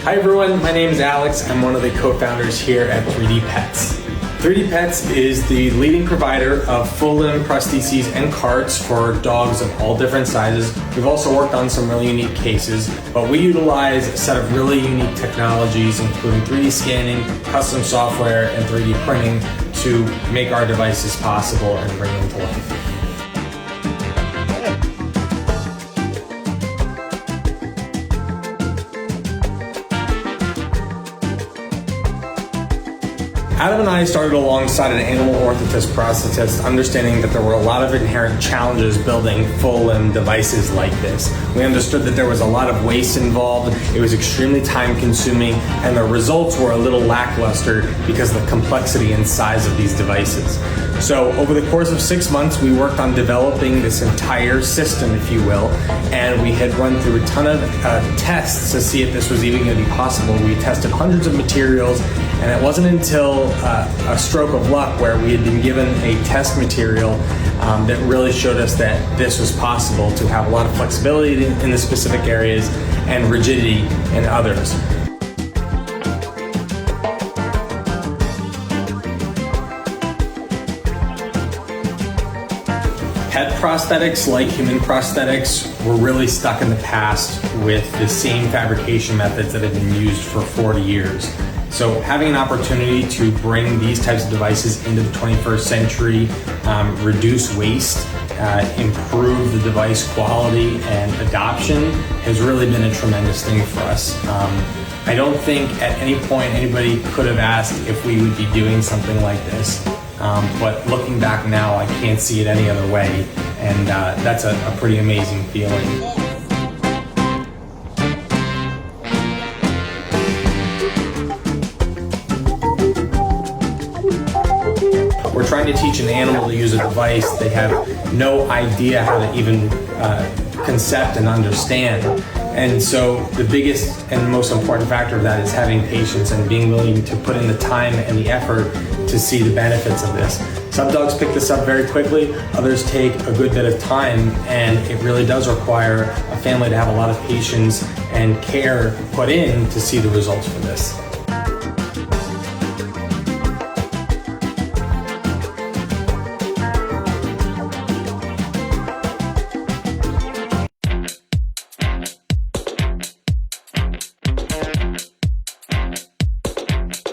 Hi everyone, my name is Alex. I'm one of the co-founders here at 3D Pets. 3D Pets is the leading provider of full limb prostheses and carts for dogs of all different sizes. We've also worked on some really unique cases, but we utilize a set of really unique technologies, including 3D scanning, custom software, and 3D printing to make our devices possible and bring them to life. Adam and I started alongside an animal orthotist prosthetist, understanding that there were a lot of inherent challenges building full limb devices like this. We understood that there was a lot of waste involved, it was extremely time consuming, and the results were a little lackluster because of the complexity and size of these devices. So over the course of 6 months, we worked on developing this entire system, if you will, and we had run through a ton of tests to see if this was even going to be possible. We tested hundreds of materials, and it wasn't until a stroke of luck where we had been given a test material that really showed us that this was possible to have a lot of flexibility in the specific areas and rigidity in others. Pet prosthetics, like human prosthetics, were really stuck in the past with the same fabrication methods that had been used for 40 years. So having an opportunity to bring these types of devices into the 21st century, reduce waste, improve the device quality and adoption has really been a tremendous thing for us. I don't think at any point anybody could have asked if we would be doing something like this. But looking back now, I can't see it any other way, and that's a pretty amazing feeling. We're trying to teach an animal to use a device they have no idea how to even concept and understand. And so the biggest and most important factor of that is having patience and being willing to put in the time and the effort to see the benefits of this. Some dogs pick this up very quickly, others take a good bit of time, and it really does require a family to have a lot of patience and care put in to see the results from this.